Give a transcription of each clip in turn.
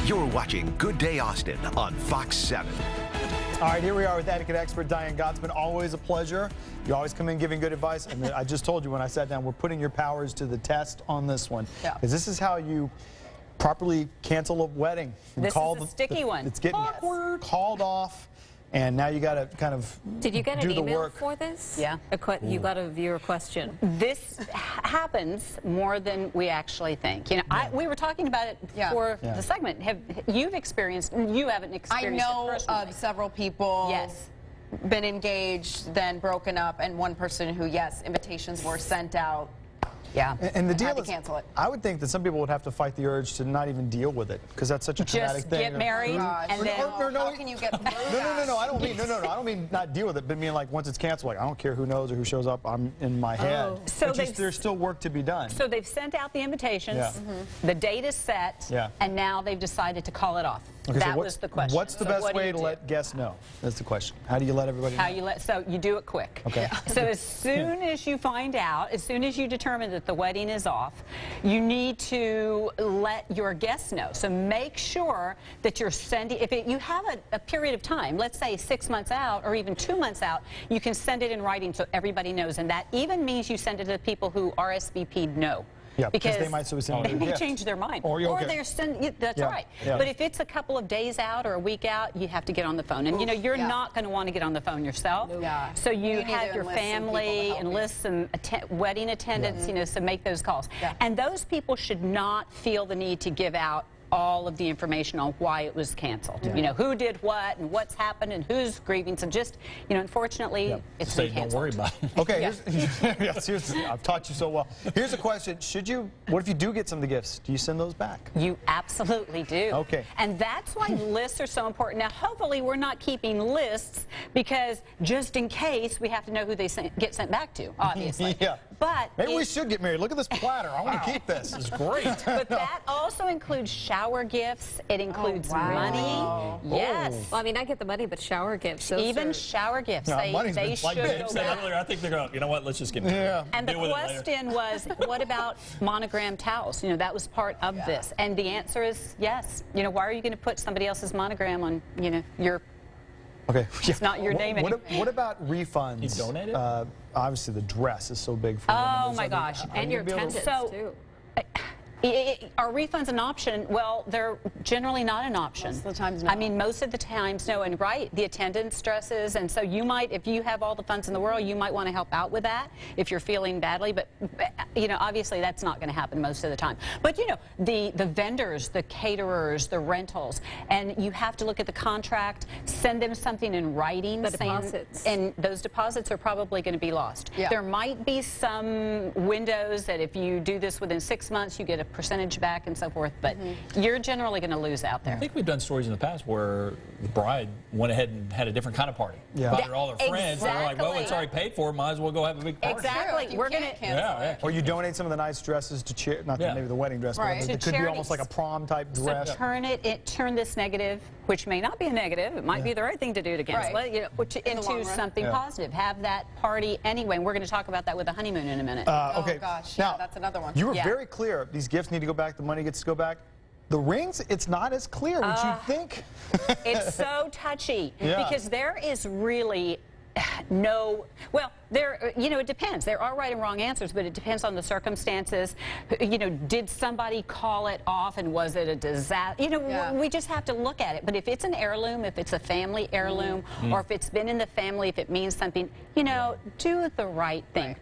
You're watching Good Day Austin on Fox 7. All right, here we are with etiquette expert Diane Gottsman. Always a pleasure. You always come in giving good advice. And I just told you when I sat down, we're putting your powers to the test on this one. Yeah. Because this is how you properly cancel a wedding. This is a sticky one. It's getting called off. And now you got to kind of Did you get an do the email work. for this? Yeah. You got a viewer question. This happens more than we actually think. You know, we were talking about it for the segment. You've experienced? You haven't experienced it personally. I know of several people. Yes. Been engaged, then broken up, and one person who, yes, invitations were sent out. Yeah. And the deal had to is, cancel it. I would think that some people would have to fight the urge to not even deal with it, because that's such a traumatic Just thing. get married and then. How can you get through No. I don't mean I don't mean not deal with it, but mean like once it's canceled, like I don't care who knows or who shows up. I'm in my head. So There's still work to be done. So they've sent out the invitations. Yeah. The date is set. Yeah. And now they've decided to call it off. Okay, That so was the question. What's the best way to let guests know? That's the question. How do you let everybody know? So you do it quick. Okay. So as soon as you find out, as soon as you determine that the wedding is off, you need to let your guests know. So make sure that you're sending, you have a period of time, let's say 6 months out or even 2 months out, you can send it in writing so everybody knows. And that even means you send it to people who RSVP'd no. Yeah, because they might they may change their mind. Or they're sending, that's right. Yeah. But if it's a couple of days out or a week out, you have to get on the phone. And you know, you're not going to want to get on the phone yourself. Yeah. So you need have to your enlist some family, people to help enlist some wedding attendants, you know, so make those calls. Yeah. And those people should not feel the need to give out all of the information on why it was canceled. You know, who did what and what's happened and who's grieving. So just, you know, unfortunately, it's been canceled. Don't worry about it. Okay, seriously, I've taught you so well. Here's a question. What if you do get some of the gifts? Do you send those back? You absolutely do. Okay. And that's why lists are so important. Now, hopefully, we're not keeping lists because just in case we have to know who they get sent back to, obviously. Yeah. But maybe we should get married. Look at this platter. I want to keep this. It's great. But that also includes shower gifts. It includes money. Yes. Well, I mean, I get the money, but shower gifts. Even shower gifts. No, they should Like go Dave said back. earlier, I think they're going, you know what, let's just get married. Yeah. And the Deal with it later. question was, what about monogram towels? You know, that was part of this. And the answer is yes. You know, why are you going to put somebody else's monogram on, you know, your... Okay. It's not your name anymore. What about refunds? You donate it? Obviously, the dress is so big for women. Oh, my gosh. And your attendance, too. Are refunds an option? Well, they're generally not an option. Most of the times, no. I mean, most of the times, no. And the attendance stresses, and so you might, if you have all the funds in the world, you might want to help out with that if you're feeling badly. But you know, obviously, that's not going to happen most of the time. But you know, the vendors, the caterers, the rentals, and you have to look at the contract, send them something in writing. The deposits. And those deposits are probably going to be lost. Yeah. There might be some windows that if you do this within 6 months, you get a percentage back and so forth, but you're generally going to lose out there. I think we've done stories in the past where the bride went ahead and had a different kind of party. Yeah. Invited all her friends, and they're like, well, it's already paid for, might as well go have a big party. Exactly. We're going to cancel it. Or you donate some of the nice dresses to charity, not maybe the wedding dress, Right. but To it could be charities. almost like a prom type dress. So turn this negative, which may not be a negative, it might be the right thing to do to cancel it, you know, into something positive. Have that party anyway. And we're going to talk about that with the honeymoon in a minute. Okay. Oh, gosh. Now, that's another one. You were very clear. These gifts need to go back. The money gets to go back. The rings, it's not as clear. Would you think? It's so touchy Yeah. because there is really no, well, you know, it depends. There are right and wrong answers, but it depends on the circumstances. You know, did somebody call it off and was it a disaster? You know, we just have to look at it. But if it's an heirloom, if it's a family heirloom, or if it's been in the family, if it means something, you know, do the right thing.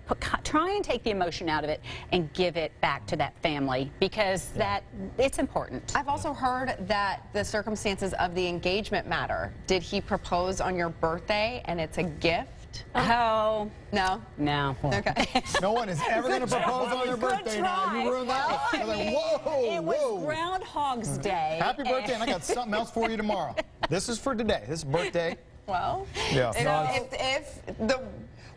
Try and take the emotion out of it and give it back to that family because it's important. I've also heard that the circumstances of the engagement matter. Did he propose on your birthday and it's a gift? Oh. No? No. Okay. No one is ever going to propose on your birthday now. You ruined that. You're like, whoa, It was Groundhog's Day. Happy birthday, and I got something else for you tomorrow. This is for today. This is birthday. Well, Yeah. if the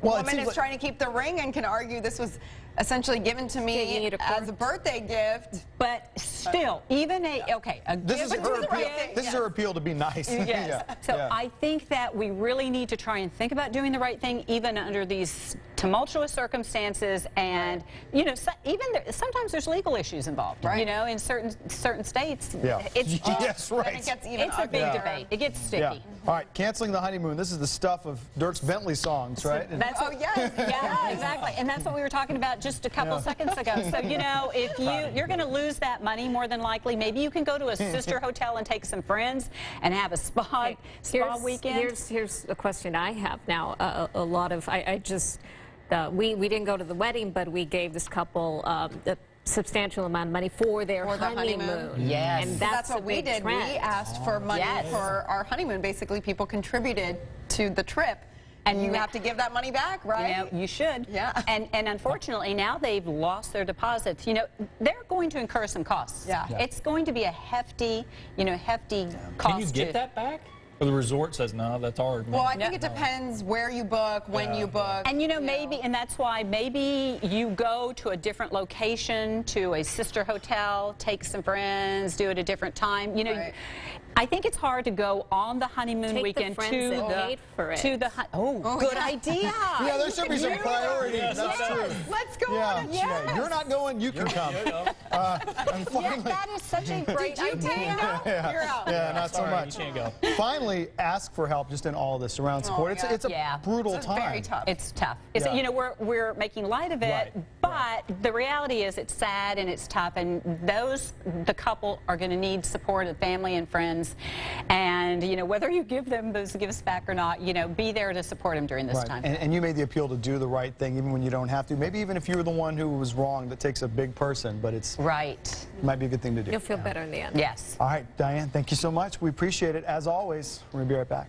woman is trying to keep the ring and can argue this was essentially given to me as a birthday gift. But still, even this is her appeal. This is her appeal to be nice. Yes. So I think that we really need to try and think about doing the right thing, even under these tumultuous circumstances, and you know, sometimes there's legal issues involved. Right. You know, in certain states, Yeah. it's Yes, right. It gets even it's a big uglier. debate. It gets sticky. Yeah. All right, canceling the honeymoon. This is the stuff of Dierks Bentley songs, right? And That's yes. yeah, exactly. And that's what we were talking about just a couple seconds ago. So, you know, if you're going to lose that money more than likely, maybe you can go to a sister hotel and take some friends and have a spa weekend. Here's a question I have now. A lot of, we didn't go to the wedding, but we gave this couple a substantial amount of money for their honeymoon. Yes. And That's what we did. trend. We asked for money for our honeymoon. Basically, people contributed to the trip. And you have to give that money back, right? You know, you should. Yeah. And unfortunately, now they've lost their deposits. You know, they're going to incur some costs. Yeah. It's going to be a hefty, cost. Can you get that back? Or the resort says, no, that's ours. Well, I think it depends where you book, when you book. And you know, maybe, and that's why maybe you go to a different location, to a sister hotel, take some friends, do it a different time. You know, Right. I think it's hard to go on the honeymoon weekend friends to that the paid for it. good idea. yeah, there should be some priorities. That's true. Let's go Yeah, on it. yeah. You're not going, you can come. And finally, That is such a great idea. You're out. yeah, not so Sorry, much. you can't go. Finally, ask for help just in all this around support. yeah. It's a brutal It's time. very tough. It's tough. It's, Yeah. you know, we're making light of it, Right. but the reality is it's sad and it's tough, and the couple are going to need support of family and friends, and you know, whether you give them those gifts back or not, you know, be there to support them during this Right. time. And you made the appeal to do the right thing even when you don't have to. Maybe even if you were the one who was wrong, that takes a big person, but it Right. might be a good thing to do. You'll feel better in the end. Yes. All right, Diane, thank you so much. We appreciate it. As always, we're going to be right back.